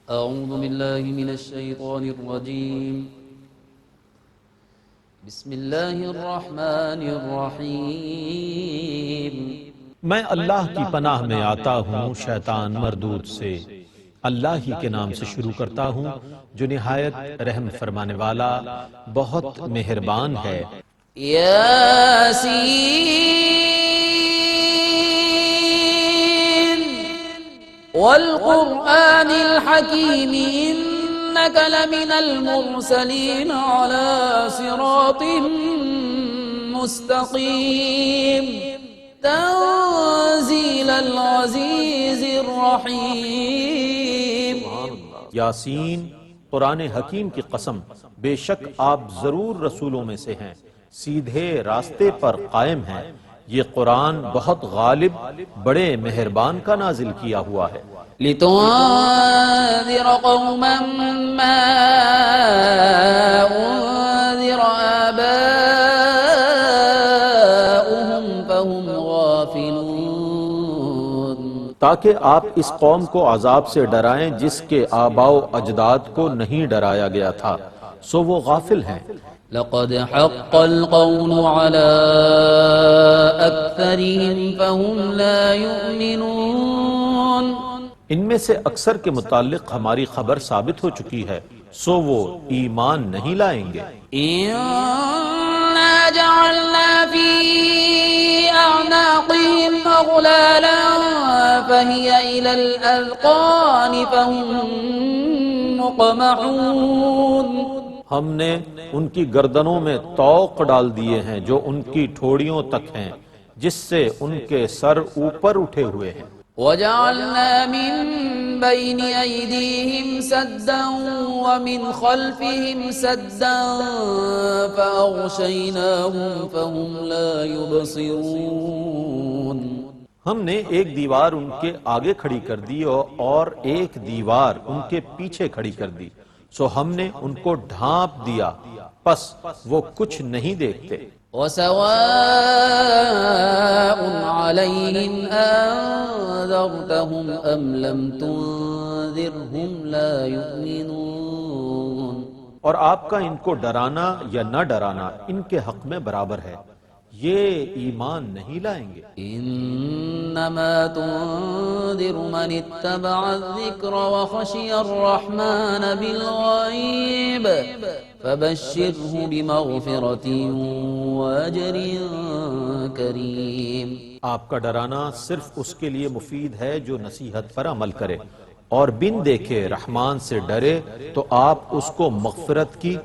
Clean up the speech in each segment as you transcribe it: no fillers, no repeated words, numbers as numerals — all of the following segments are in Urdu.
أعوذ بالله من الشيطان الرجيم بسم الله الرحمن الرحيم میں اللہ کی پناہ میں آتا ہوں شیطان مردود سے۔ اللہ ہی کے نام سے شروع کرتا ہوں جو نہایت رحم فرمانے والا بہت مہربان ہے۔ ياسين والقرآن الحكيم إنك لمن المرسلين على صراط مستقيم تنزيل العزيز الرحيم۔ یاسین، قرآن حکیم کی قسم، بے شک آپ ضرور رسولوں میں سے ہیں، سیدھے راستے پر قائم ہیں۔ یہ قرآن بہت غالب، بڑے مہربان کا نازل کیا ہوا ہے۔ لتنذر قوما ما أنذر آباؤهم فهم غافلون۔ تاکہ آپ اس قوم کو عذاب سے ڈرائیں جس کے آباء و اجداد کو نہیں ڈرایا گیا تھا، سو وہ غافل ہیں۔ لقد حق القول على أكثرهم فهم لا يؤمنون۔ ان میں سے اکثر کے متعلق ہماری خبر ثابت ہو چکی ہے، سو وہ ایمان نہیں لائیں گے۔ إنا جعلنا في أعناقهم أغلالا فهي إلى الأذقان فهم مقمحون۔ ہم نے ان کی گردنوں میں طوق ڈال دیے ہیں جو ان کی ٹھوڑیوں تک ہیں، جس سے ان کے سر اوپر اٹھے ہوئے ہیں۔ وجعلنا من بين أيديهم سدا ومن خلفهم سدا فأغشيناهم فهم لا يبصرون۔ ہم نے ایک دیوار ان کے آگے کھڑی کر دی اور ایک دیوار ان کے پیچھے کھڑی کر دی، سو ہم نے ان کو ڈھانپ دیا، پس وہ کچھ نہیں دیکھتے۔ وسواء عليهم أنذرتهم أم لم تنذرهم لا يؤمنون۔ اور آپ کا ان کو ڈرانا یا نہ ڈرانا ان کے حق میں برابر ہے، یہ ایمان نہیں لائیں گے۔ انما تنذر من اتبع الذکر وخشی الرحمن بالغیب فبشره بمغفرة واجر کریم۔ آپ کا ڈرانا صرف اس کے لیے مفید ہے جو نصیحت پر عمل کرے اور بن دیکھے رحمان سے ڈرے، تو آپ اس کو مغفرت کی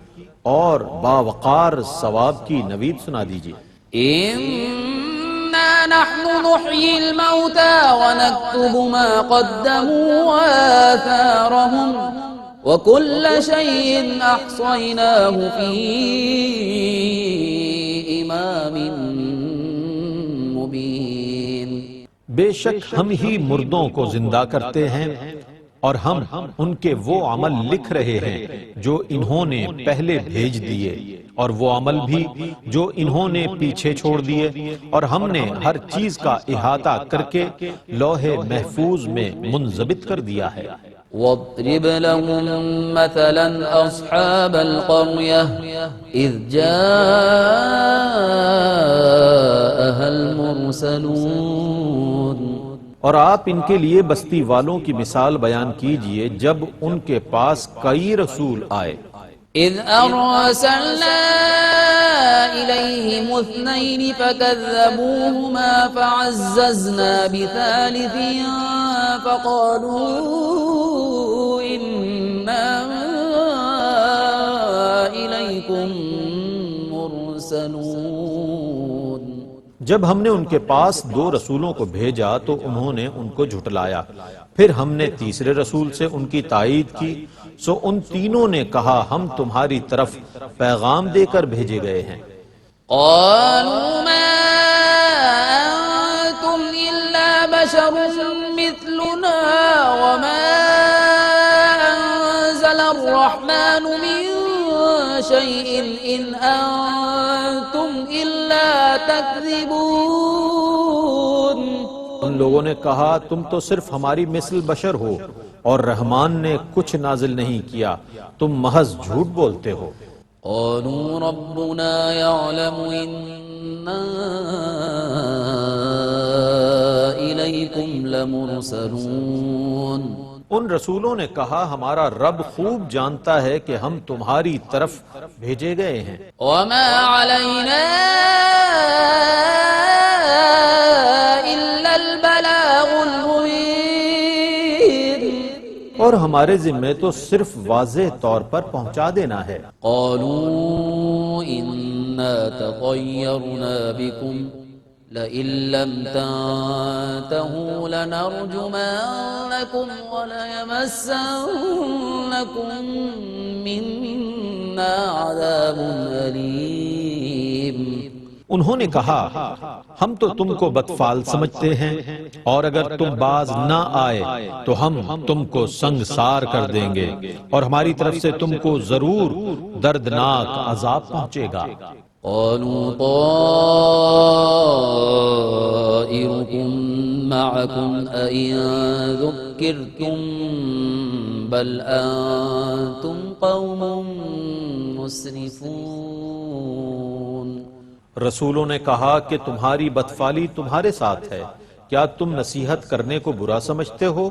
اور باوقار ثواب کی نوید سنا دیجیے۔ إنا نحن نحيي الموتى ونكتب ما قدموا وآثارهم وكل شيء أحصيناه في إمام مبين۔ بے شک ہم ہی مردوں کو زندہ کرتے ہیں اور ہم ان کے وہ عمل لکھ رہے ہیں جو انہوں نے پہلے بھیج دیے اور وہ عمل بھی جو انہوں نے پیچھے چھوڑ دیے، اور ہم نے ہر چیز کا احاطہ کر کے لوح محفوظ میں منضبط کر دیا ہے۔ واضرب لهم مثلا أصحاب القرية إذ جاءها المرسلون۔ اور آپ ان کے لیے بستی والوں کی مثال بیان کیجئے جب ان کے پاس کئی رسول آئے۔ إذ أرسلنا إليهم اثنين فكذبوهما فعززنا بثالث فقالوا إنا إليكم مرسلون۔ جب ہم نے ان کے پاس دو رسولوں کو بھیجا تو انہوں نے ان کو جھٹلایا، پھر ہم نے تیسرے رسول سے ان کی تائید کی، سو ان تینوں نے کہا ہم تمہاری طرف پیغام دے کر بھیجے گئے ہیں۔ قالوا ما أنتم إلا بشر مثلنا وما أنزل الرحمن من شيء إن أنتم إلا تكذبون۔ ان لوگوں نے کہا تم تو صرف ہماری مثل بشر ہو اور رحمان نے کچھ نازل نہیں کیا، تم محض جھوٹ بولتے ہو۔ قالوا ربنا يعلم إنا إليكم لمرسلون۔ ان رسولوں نے کہا ہمارا رب خوب جانتا ہے کہ ہم تمہاری طرف بھیجے گئے ہیں۔ وما علينا إلا البلاغ المبين۔ اور ہمارے ذمے تو صرف واضح طور پر پہنچا دینا ہے۔ قالوا إنا تطيرنا بكم لئن لم تنتهوا لنرجمنكم وليمسنكم منا عذاب أليم۔ انہوں نے کہا ہم تو تم کو بدفعل سمجھتے ہیں، اور اگر تم باز نہ آئے تو ہم تم کو سنگسار کر دیں گے، اور ہماری طرف سے تم کو ضرور دردناک عذاب پہنچے گا۔ قالوا طائركم معكم أئن ذكرتم بل أنتم قوم مسرفون۔ رسولوں نے کہا کہ تمہاری بدفعلی تمہارے ساتھ ہے، کیا تم نصیحت کرنے کو برا سمجھتے ہو؟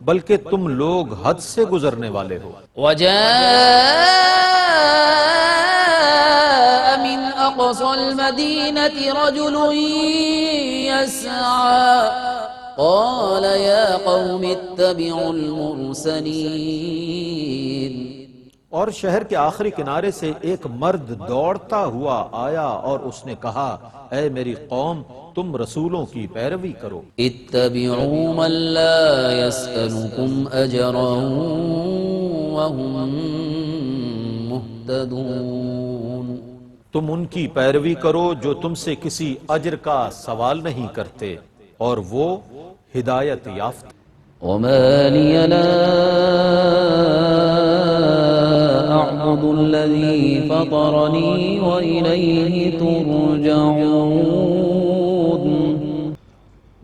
بلکہ تم لوگ حد سے گزرنے والے ہو۔ وجاء من أقصى المدينة رجل يسعى قال يا قوم اتبعوا المرسلين۔ اور شہر کے آخری کنارے سے ایک مرد دوڑتا ہوا آیا اور اس نے کہا اے میری قوم تم رسولوں کی پیروی کرو۔ اتبعوا من لا يسألكم أجرا وهم مهتدون۔ تم ان کی پیروی کرو جو تم سے کسی اجر کا سوال نہیں کرتے اور وہ ہدایت یافتہ۔ وما لي لا أعبد الذي فطرني وإليه ترجعون۔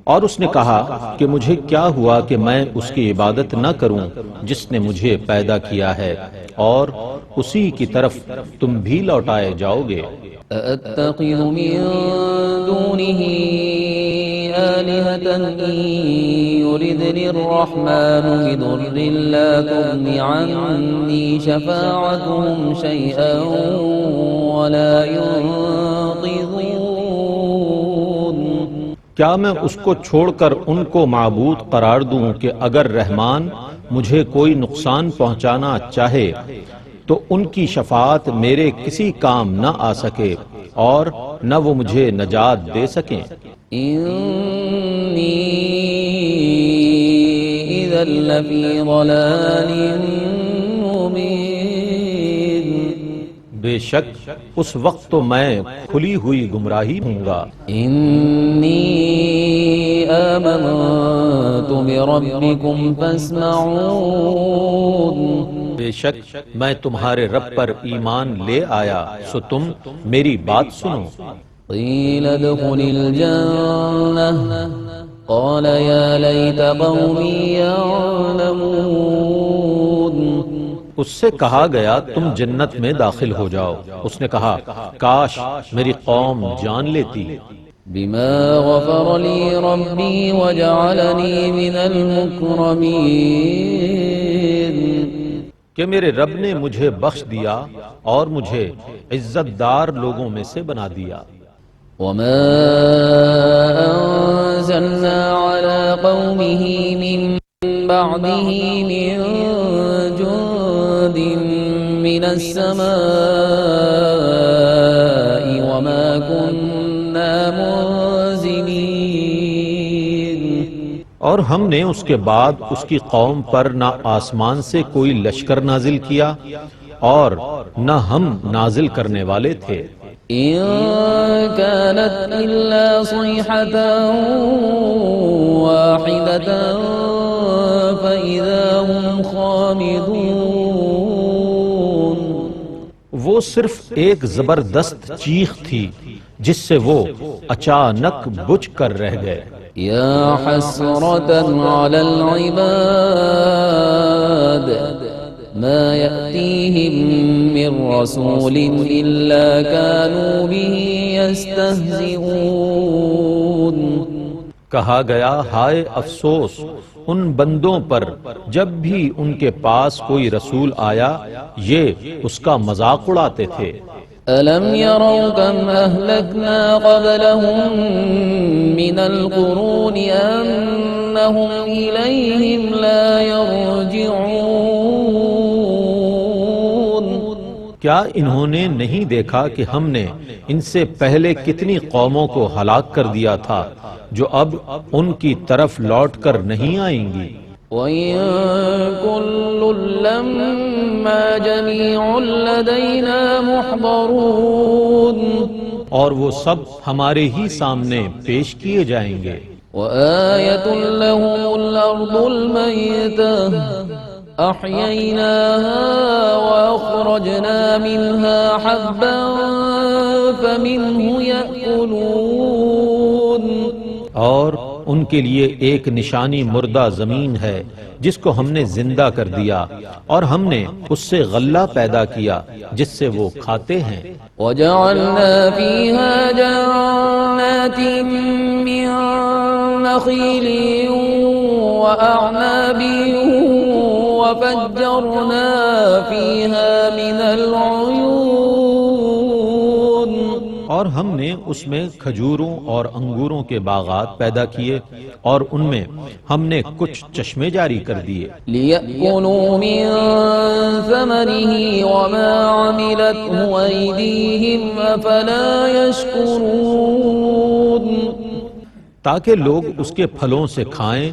اور اس نے کہا کہ مجھے کیا ہوا کہ میں اس کی عبادت نہ کروں جس نے مجھے پیدا کیا ہے، اور اسی کی طرف تم بھی لوٹائے جاؤ گے۔ أأتخذ من دونه آلهة إن يردني الرحمن بضر لا تغن عني شفاعتهم شيئا ولا ينقذون۔ کیا میں اس کو چھوڑ کر ان کو معبود قرار دوں کہ اگر رحمان مجھے کوئی نقصان پہنچانا چاہے تو ان کی شفاعت میرے کسی کام نہ آ سکے اور نہ وہ مجھے نجات دے سکیں۔ إني إذا لفي ضلال مبين۔ بے شک اس وقت تو میں کھلی ہوئی گمراہی ہوں گا۔ إني آمنت بربكم فاسمعون۔ بے شک میں تمہارے رب پر ایمان لے آیا سو تم میری بات سنو۔ قيل ادخل الجنة قال يا ليت قومي يعلمون۔ اس سے کہا گیا تم جنت میں داخل ہو جاؤ، اس نے کہا کاش میری قوم جان لیتی۔ بما غفر لي ربي وجعلني من المكرمين۔ کہ میرے رب نے مجھے بخش دیا اور مجھے عزت دار لوگوں میں سے بنا دیا۔ وما أنزلنا على قومه من بعده من جند من السماء وما كنا منزلين۔ اور ہم نے اس کے بعد اس کی قوم پر نہ آسمان سے کوئی لشکر نازل کیا اور نہ ہم نازل کرنے والے تھے۔ إن كانت إلا صيحة واحدة فإذا هم خامدون۔ وہ صرف ایک زبردست چیخ تھی جس سے وہ اچانک بجھ کر رہ گئے۔ يا حسرة على العباد ما يأتيهم من رسول إلا كانوا به يستهزئون۔ کہا گیا ہائے افسوس ان بندوں پر جب بھی ان کے پاس کوئی رسول آیا یہ اس کا مذاق اڑاتے تھے۔ أَلَمْ يَرَوْا كَمْ أَهْلَكْنَا قَبْلَهُمْ مِنَ الْقُرُونِ أَنَّهُمْ إِلَيْهِمْ لَا يَرْجِعُونَ۔ کیا انہوں نے نہیں دیکھا کہ ہم نے ان سے پہلے کتنی قوموں کو ہلاک کر دیا تھا جو اب ان کی طرف لوٹ کر نہیں آئیں گی۔ وَإِن كُلٌّ لَّمَّا جَمِيعٌ لَّدَيْنَا مُحْضَرُونَ، اور وہ سب ہمارے ہی سامنے پیش کیے جائیں گے۔ وَآيَةٌ لَّهُمُ الْأَرْضُ الْمَيْتَةُ أَحْيَيْنَاهَا وَأَخْرَجْنَا مِنْهَا حَبًّا فَمِنْهُ يَأْكُلُونَ۔ اور ان کے لیے ایک نشانی مردہ زمین ہے جس کو ہم نے زندہ کر دیا اور ہم نے اس سے غلہ پیدا کیا جس سے وہ کھاتے ہیں۔ وَجَعَلْنَا فِيهَا جَنَّاتٍ مِّن نَخِيلٍ وَأَعْنَابٍ وَفَجَّرْنَا فِيهَا مِنَ الْعُيُونِ، اور ہم نے اس میں کھجوروں اور انگوروں کے باغات پیدا کیے اور ان میں ہم نے کچھ چشمے جاری کر دیے۔ لِيَأْكُلُوا مِن ثَمَرِهِ وَمَا عَمِلَتْهُ أَيْدِيهِمْ أَفَلَا يَشْكُرُونَ، تاکہ لوگ اس کے پھلوں سے کھائیں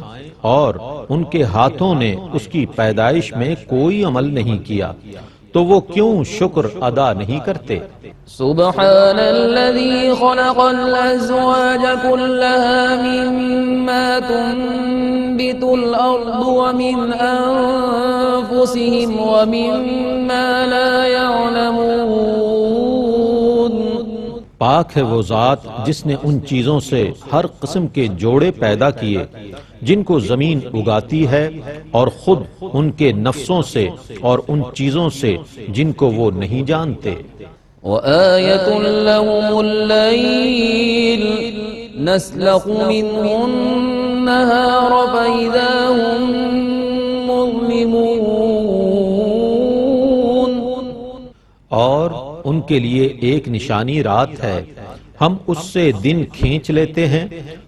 اور ان کے ہاتھوں نے اس کی پیدائش میں کوئی عمل نہیں کیا تو وہ کیوں شکر ادا نہیں کرتے؟ سبحان الذي خلق الأزواج كلها مما تنبت الأرض ومن أنفسهم ومما لا يعلمون۔ پاک ہے وہ ذات جس نے ان چیزوں سے ہر قسم کے جوڑے پیدا کیے جن کو زمین اگاتی ہے اور خود ان کے نفسوں سے اور ان چیزوں سے جن کو وہ نہیں جانتے۔ وآية لهم الليل نسلخ منه النهار فإذا هم مظلمون، اور ان کے لیے ایک نشانی رات ہے ہم اس سے دن کھینچ لیتے ہیں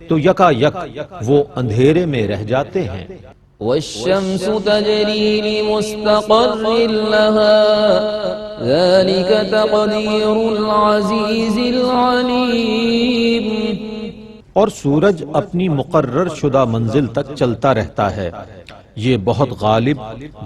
تو یکا یک وہ اندھیرے میں رہ جاتے ہیں۔ والشمس تجري لمستقر لها ذلك تقدير العزيز العليم، اور سورج اپنی مقرر شدہ منزل تک چلتا رہتا ہے، یہ بہت غالب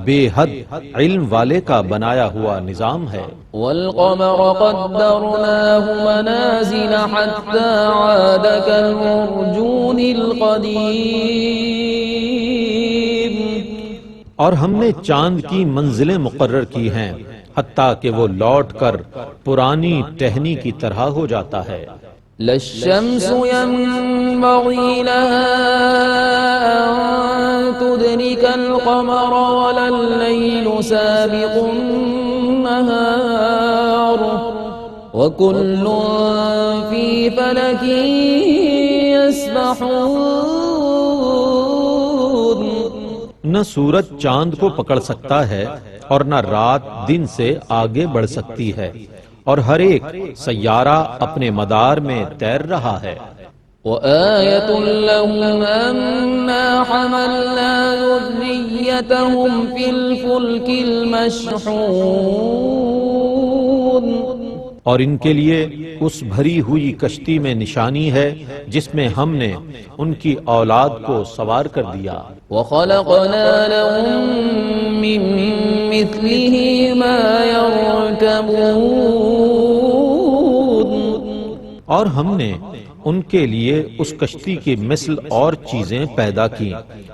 بے حد علم والے کا بنایا ہوا نظام ہے۔ والقمر قدرناه منازل حتى عاد كالعرجون القديم، اور ہم نے چاند کی منزلیں مقرر کی ہیں حتیٰ کہ وہ لوٹ کر پرانی ٹہنی کی طرح ہو جاتا ہے۔ لا الشمس ينبغي لها أن تدرك القمر ولا الليل سابق النهار وكل في فلك يسبحون۔ نہ سورج چاند کو پکڑ سکتا ہے اور نہ رات دن سے آگے بڑھ سکتی ہے، اور ہر ایک سیارہ اپنے مدار میں تیر رہا ہے۔ وآية لهم أنا حملنا ذريتهم في الفلك المشحون، اور ان کے لیے اس بھری ہوئی کشتی میں نشانی ہے جس میں ہم نے ان کی اولاد کو سوار کر دیا۔ وخلقنا لهم من مثله ما يركبون، اور ہم نے ان کے لیے اس کشتی کی مثل اور چیزیں پیدا کی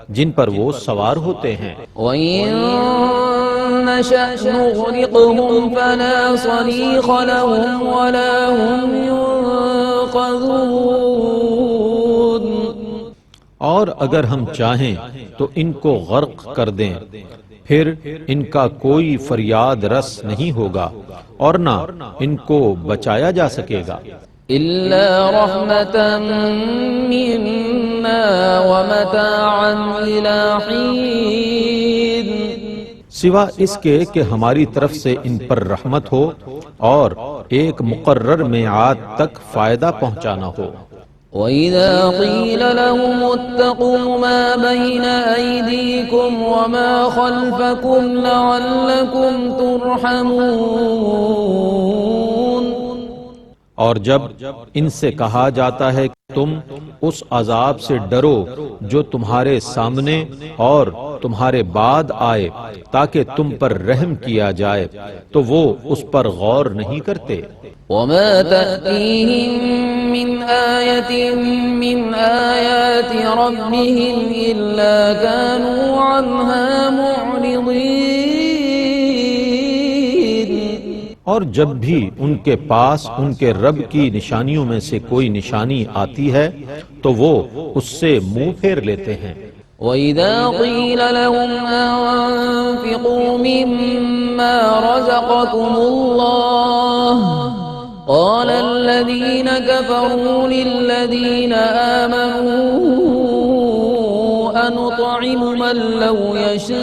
جن پر وہ سوار ہوتے ہیں۔ وَإِن نَّشَأْ نُغْرِقْهُمْ فَلَا صَرِيخَ لَهُمْ وَلَا هُمْ يُنقَذُونَ، اور اگر ہم چاہیں تو ان کو غرق کر دیں، پھر ان کا کوئی فریاد رس نہیں ہوگا اور نہ ان کو بچایا جا سکے گا، إلا رحمة منا ومتاعا إلى حين سوا اس کے کہ ہماری طرف سے ان پر رحمت ہو اور ایک مقرر میعاد تک فائدہ پہنچانا ہو۔ وَإِذَا قِيلَ لَهُمُ اتَّقُوا مَا بَيْنَ أَيْدِيكُمْ وَمَا خَلْفَكُمْ لَعَلَّكُمْ تُرْحَمُونَ، اور جب ان سے کہا جاتا ہے کہ تم اس عذاب سے ڈرو جو تمہارے سامنے اور تمہارے بعد آئے تاکہ تم پر رحم کیا جائے، تو وہ اس پر غور نہیں کرتے۔ وَمَا تَأْتِيهِم مِّنْ آيَةٍ مِّنْ آيَاتِ رَبِّهِمْ إِلَّا كَانُوا عَنْهَا مُعْرِضِينَ، اور جب بھی ان کے پاس ان کے رب کی نشانیوں میں سے کوئی نشانی آتی ہے تو وہ اس سے منہ پھیر لیتے ہیں۔ وَإِذَا قِيلَ لَهُمْ أَنفِقُوا مِمَّا رَزَقَكُمُ اللَّهُ قَالَ الَّذِينَ كَفَرُوا لِلَّذِينَ آمَنُوا أَنُطْعِمُ مَن لَّوْ يَشَاءُ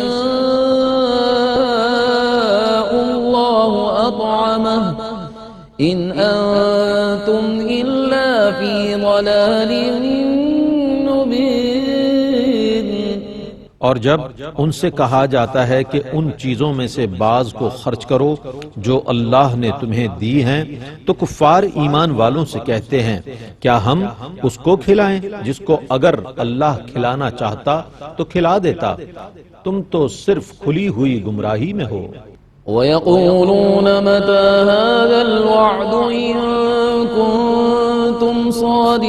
اللَّهُ أَطْعَمَهُ إِنْ أَنتُمْ إِلَّا فِي ضَلَالٍ مُّبِينٍ۔ اور جب ان سے کہا جاتا ہے کہ ان چیزوں میں سے بعض کو خرچ کرو جو اللہ نے تمہیں دی ہیں، تو کفار ایمان والوں سے کہتے ہیں کیا ہم اس کو کھلائیں جس کو اگر اللہ کھلانا چاہتا تو کھلا دیتا، تم تو صرف کھلی ہوئی گمراہی میں ہو۔ وَيَقُولُونَ مَتَى هَذَا الْوَعْدُ إِن كُنتُمْ صَادِقِينَ،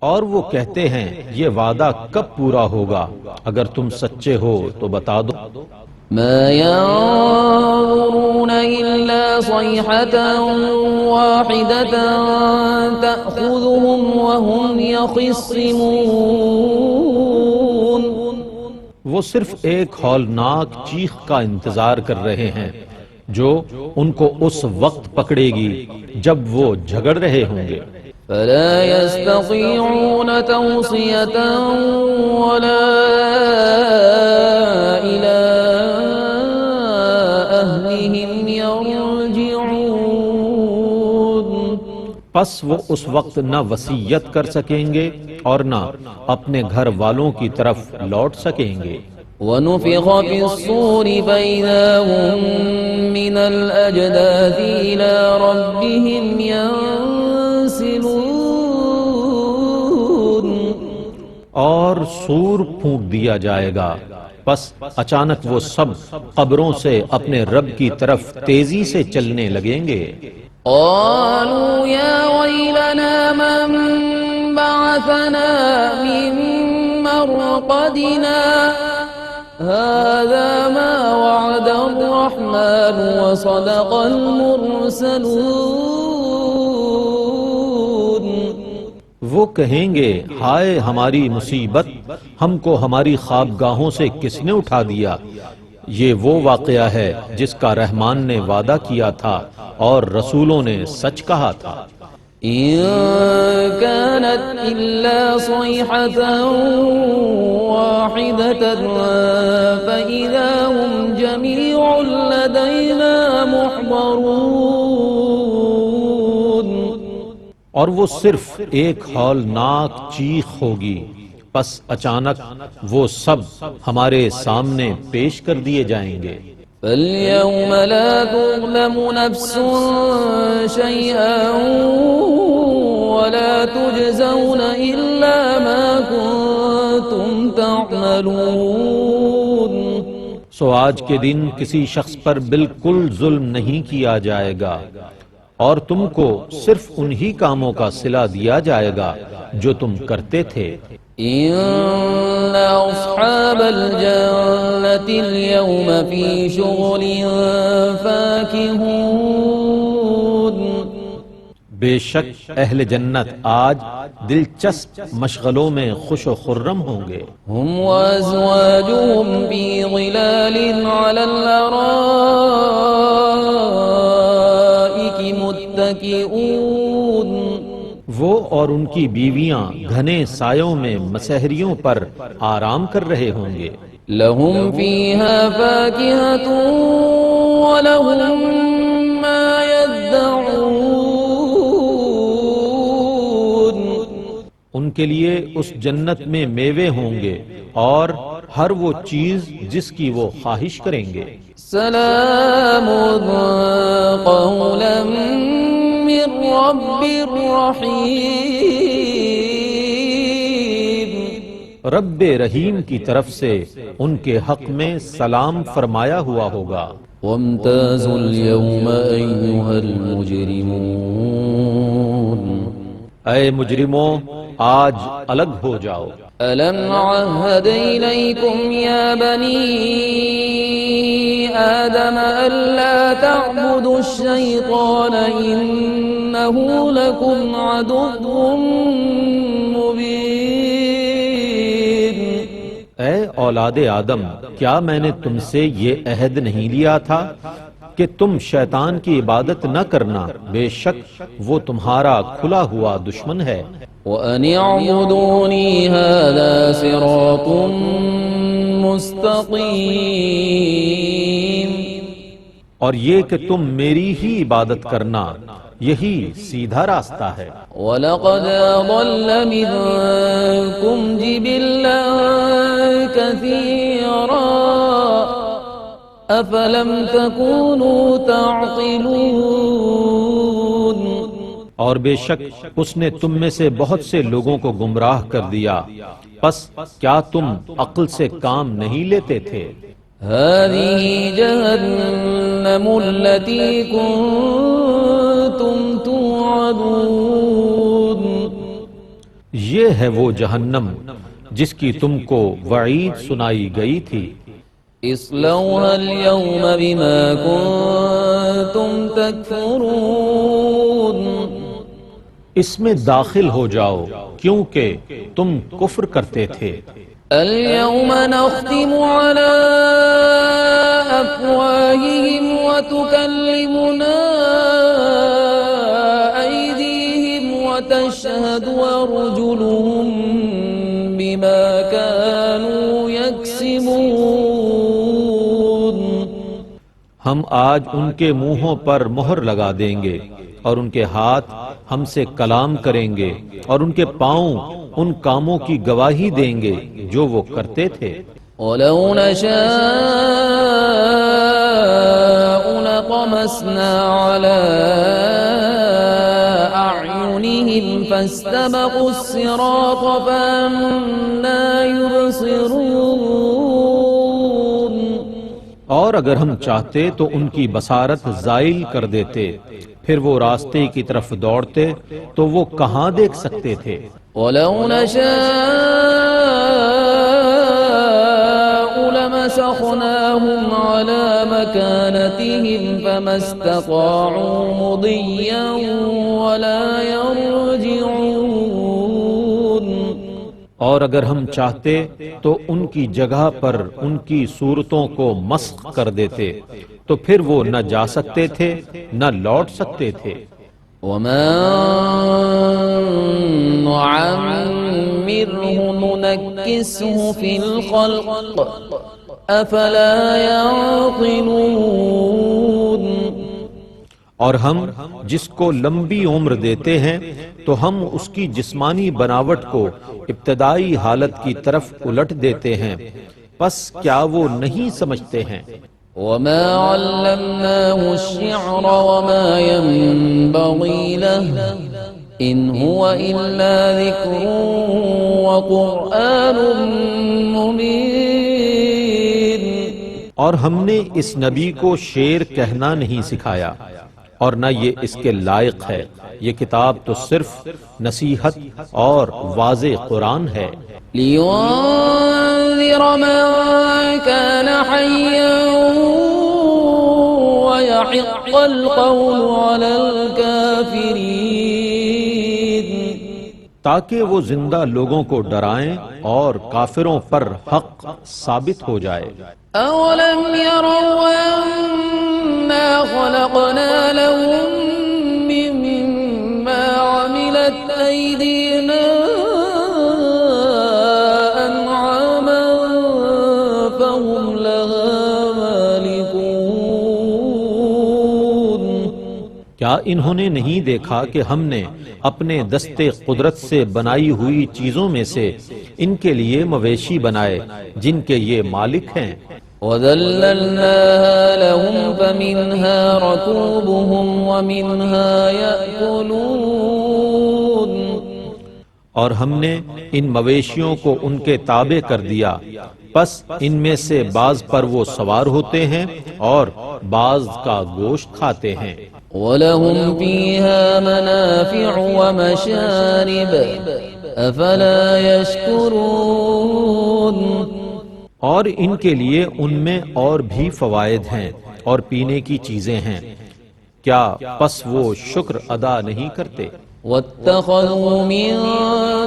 اور وہ کہتے ہیں یہ وعدہ کب پورا ہوگا، اگر تم سچے ہو تو بتا دو۔ مَا يَنظُرُونَ إِلَّا صَيْحَةً وَاحِدَةً تَأْخُذُهُمْ وَهُمْ يَخِصِّمُونَ، وہ صرف ایک ہولناک چیخ کا انتظار کر رہے ہیں جو ان کو اس وقت پکڑے گی جب وہ جھگڑ رہے ہوں گے۔ فَلَا يَسْتَطِيعُونَ تَوْصِيَةً وَلَا إِلَىٰ أَهْلِهِمْ يَرْجِعُونَ، پس وہ اس وقت نہ وصیت کر سکیں گے اور نہ اپنے گھر والوں کی طرف لوٹ سکیں گے۔ وَنُفِخَ فِي الصُّورِ فَإِذَا هُم مِّنَ الْأَجْدَاثِ إِلَىٰ رَبِّهِمْ يَنسِلُونَ، اور سور پھونک دیا جائے گا، پس اچانک وہ سب قبروں سے اپنے رب کی طرف تیزی سے چلنے لگیں گے۔ قالوا يا ويلنا من بعثنا من مرقدنا هذا ما وعد الرحمن وصدق المرسلون، وہ کہیں گے ہائے ہماری مصیبت، ہم کو ہماری خوابگاہوں سے کس نے اٹھا دیا، یہ وہ واقعہ ہے جس کا رحمان نے وعدہ کیا تھا اور رسولوں نے سچ کہا تھا۔ إن كانت إلا صيحة واحدة فإذا هم جميع لدينا محضرون، اور وہ صرف ایک ہولناک چیخ ہوگی، پس اچانک وہ سب ہمارے سامنے پیش کر دیے جائیں گے۔ فَالْيَوْمَ لَا تُظْلَمُ نَفْسٌ شَيْئًا وَلَا تُجْزَوْنَ إِلَّا مَا كُنتُمْ تَعْمَلُونَ، سو آج کے دن کسی شخص پر بالکل ظلم نہیں کیا جائے گا اور تم کو صرف انہی کاموں کا صلہ دیا جائے گا جو تم کرتے تھے۔ إِنَّ أَصْحَابَ الْجَنَّةِ الْيَوْمَ فِي شُغُلٍ فَاكِهُونَ، بے شک اہل جنت آج دلچسپ مشغلوں میں خوش و خرم ہوں گے. هم وأزواجهم في ظلال على الأرائك متكئون. وہ اور ان کی بیویاں گھنے سایوں میں مسہریوں پر آرام کر رہے ہوں گے. لهم فيها فاكهة ولهم ما يدعون. ان کے لیے اس جنت میں میوے ہوں گے اور ہر وہ چیز جس کی وہ خواہش کریں گے. سلام قولا من رب رحیم. رب رحیم کی طرف سے ان کے حق میں سلام فرمایا ہوا ہوگا. وامتازوا اليوم أيها المجرمون. اے مجرموں آج الگ ہو جاؤ. ألم عهد إليكم يا بني آدم ألا تعبدوا الشيطان إنه لكم عدو مبين. اے اولاد آدم کیا میں نے تم سے یہ عہد نہیں لیا تھا کہ تم شیطان کی عبادت نہ کرنا، بے شک وہ تمہارا کھلا ہوا دشمن ہے. وَأَنِ اعْبُدُونِي هَذَا صِرَاطٌ مُسْتَقِيمٌ. اور یہ کہ تم میری ہی عبادت کرنا یہی سیدھا راستہ ہے. وَلَقَدْ أَضَلَّ مِنكُمْ جِبِلًّا كَثِيرًا أَفَلَمْ تَكُونُوا تَعْقِلُونَ. اور بے شک اس نے تم میں سے بہت سے لوگوں کو گمراہ کر دیا، پس کیا تم عقل سے کام نہیں لیتے تھے؟ هذه جهنم التي كنتم توعدون. یہ ہے وہ جہنم جس کی تم کو وعید سنائی گئی تھی. اصلوها اليوم بما كنتم تكفرون. اس میں داخل ہو جاؤ کیونکہ تم کفر کرتے تھے. اليوم نختم على أفواههم وتكلمنا أيديهم وتشهد أرجلهم بما كانوا يكسبون. ہم آج ان کے منہوں پر مہر لگا دیں گے اور ان کے ہاتھ ہم سے کلام کریں گے اور ان کے پاؤں ان کاموں کی گواہی دیں گے جو وہ کرتے تھے. وَلَوْ نَشَاءُ لَطَمَسْنَا عَلَىٰ أَعْيُنِهِمْ فَاسْتَبَقُوا الصِّرَاطَ فَأَنَّىٰ يُبْصِرُونَ. اور اگر ہم چاہتے تو ان کی بصارت زائل کر دیتے، پھر وہ راستے کی طرف دوڑتے تو وہ کہاں دیکھ سکتے تھے. وَلَوْ نَشَاءُ لَمَسَخْنَاهُمْ عَلَىٰ مَكَانَتِهِمْ فَمَا اسْتَطَاعُوا مُضِيًّا وَلَا يَرْجِعُونَ. اور اگر ہم چاہتے تو ان کی جگہ پر ان کی صورتوں کو مسخ کر دیتے تو پھر وہ نہ جا سکتے تھے نہ لوٹ سکتے تھے. وَمَا نُعَمِّرْهُ نُنَكِّسْهُ فِي الْخَلْقِ أَفَلَا يَعْقِلُونَ. اور ہم جس کو لمبی عمر دیتے ہیں تو ہم اس کی جسمانی بناوٹ کو ابتدائی حالت کی طرف الٹ دیتے ہیں، پس کیا وہ نہیں سمجھتے ہیں؟ وَمَا عَلَّمْنَاهُ الشِّعْرَ وَمَا يَنبَغِي لَهُ إِنْ هُوَ إِلَّا ذِكْرٌ وَقُرْآنٌ مُبِينٌ. اور ہم نے اس نبی کو شعر کہنا نہیں سکھایا اور نہ یہ اس کے لائق ہے، یہ کتاب تو صرف نصیحت اور واضح قرآن ہے. لِيُنذِرَ مَن كَانَ حَيًّا وَيَحِقَّ الْقَوْلُ عَلَى الْكَافِرِينَ. تاکہ وہ زندہ لوگوں کو ڈرائیں اور کافروں پر حق ثابت ہو جائے۔ أولم يروا أنا خلقنا لهم مما عملت أيدينا أنعاما فهم لها مالكون۔ کیا انہوں نے نہیں دیکھا کہ ہم نے اپنے دستے قدرت سے بنائی ہوئی چیزوں میں سے ان کے لیے مویشی بنائے جن کے یہ مالک ہیں؟ وَذَلَّلْنَاهَا لَهُمْ فَمِنْهَا رَكُوبُهُمْ وَمِنْهَا يَأْكُلُونَ۔ اور ہم نے ان مویشیوں کو ان کے تابع کر دیا، پس ان میں سے بعض پر وہ سوار ہوتے ہیں اور بعض کا گوشت کھاتے ہیں۔ وَلَهُمْ فِيهَا مَنَافِعُ وَمَشَارِبُ أَفَلَا يَشْكُرُونَ۔ اور ان کے لیے ان میں اور بھی فوائد ہیں اور پینے کی چیزیں ہیں، کیا پس وہ شکر ادا نہیں کرتے؟ وَاتَّخَذُوا مِن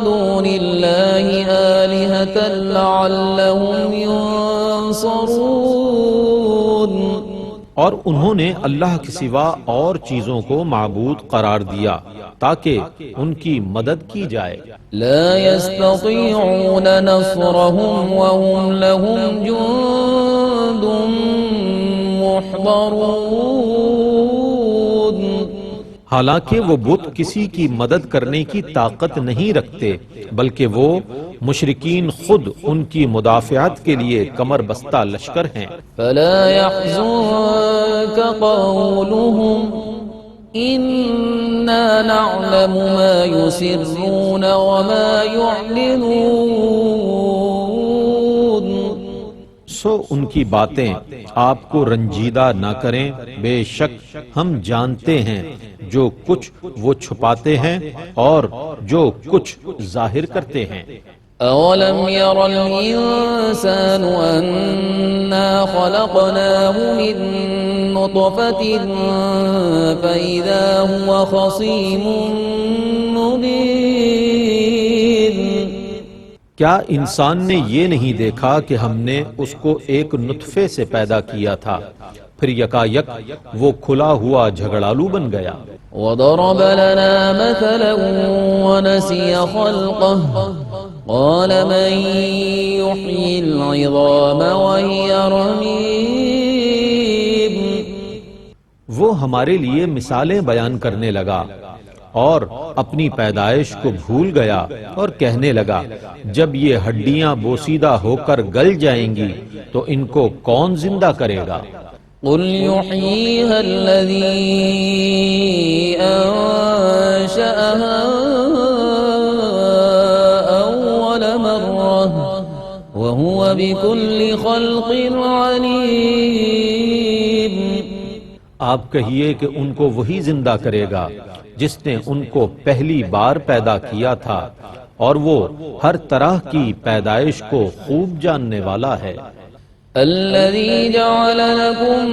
دُونِ اللَّهِ آلِهَةً لَعَلَّهُمْ يُنصَرُونَ۔ اور انہوں نے اللہ کے سوا اور چیزوں کو معبود قرار دیا تاکہ ان کی مدد کی جائے۔ لا يستطيعون نصرهم وهم لهم جند محضرون۔ حالانکہ وہ بت کسی کی مدد کرنے کی طاقت نہیں رکھتے، بلکہ وہ مشرکین خود ان کی مدافعت کے لیے کمر بستہ لشکر ہیں۔ فلا يحزنك قولهم إنا نعلم ما يسرون وما يعلنون۔ سو ان کی باتیں آپ کو رنجیدہ نہ کریں، بے شک ہم جانتے ہیں جو کچھ وہ چھپاتے ہیں اور جو کچھ ظاہر کرتے ہیں۔ أولم ير الإنسان أنا خلقناه من نطفة فإذا هو خصيم مبين۔ کیا انسان نے یہ نہیں دیکھا کہ ہم نے اس کو ایک نطفے سے پیدا کیا تھا، پھر یکایک وہ کھلا ہوا جھگڑالو بن گیا۔ وضرب لنا مثلا ونسي خلقه قال من يحيي العظام وهي رميم۔ وہ ہمارے لیے مثالیں بیان کرنے لگا اور اپنی پیدائش کو بھول گیا اور کہنے لگا جب یہ ہڈیاں بوسیدہ ہو کر گل جائیں گی تو ان کو کون زندہ کرے گا؟ قل يحييها الذي أنشأها أول مرة وهو بكل خلق عليم۔ آپ کہیے کہ ان کو وہی زندہ کرے گا جس نے ان کو پہلی بار پیدا کیا تھا، اور وہ ہر طرح کی پیدائش کو خوب جاننے والا ہے۔ الذي جعل لكم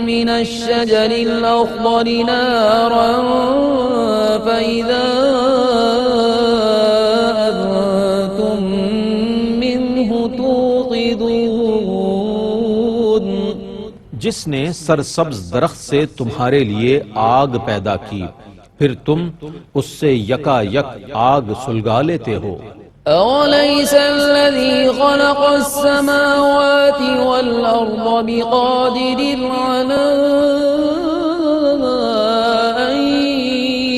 من الشجر الأخضر نارا فإذا أنتم منه توقدون۔ جس نے سرسبز درخت سے تمہارے لیے آگ پیدا کی، پھر تم اس سے یکا یک آگ سلگا لیتے ہو۔ أوليس الذي خلق السماوات والأرض بقادر على أن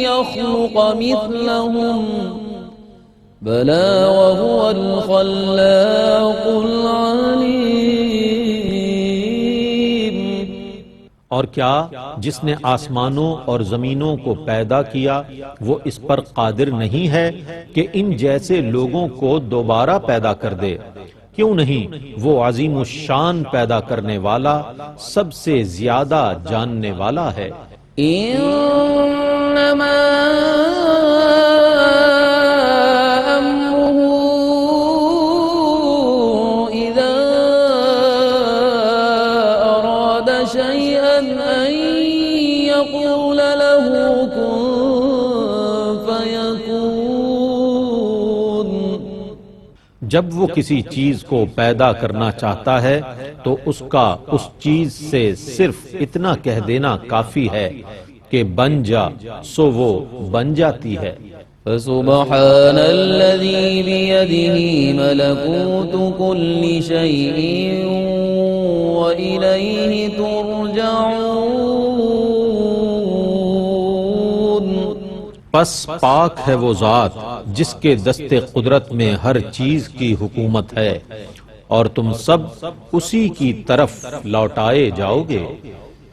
يخلق مثلهم بلى وهو الخلاق العليم۔ اور کیا جس نے آسمانوں اور زمینوں کو پیدا کیا وہ اس پر قادر نہیں ہے کہ ان جیسے لوگوں کو دوبارہ پیدا کر دے؟ کیوں نہیں، وہ عظیم الشان پیدا کرنے والا، سب سے زیادہ جاننے والا ہے۔ انما امره اذا اراد شيئا ان يقول له كن فيكون۔ جب وہ کسی چیز کو پیدا کرنا چاہتا ہے تو اس کا اس چیز سے صرف اتنا کہہ دینا کافی ہے کہ بن جا، سو وہ بن جاتی ہے۔ فسبحان الذي بيده ملكوت كل شيء وإليه ترجعون۔ پس پاک ہے وہ ذات جس کے دست قدرت میں ہر چیز کی حکومت ہے، اور تم سب اسی کی طرف لوٹائے جاؤ گے۔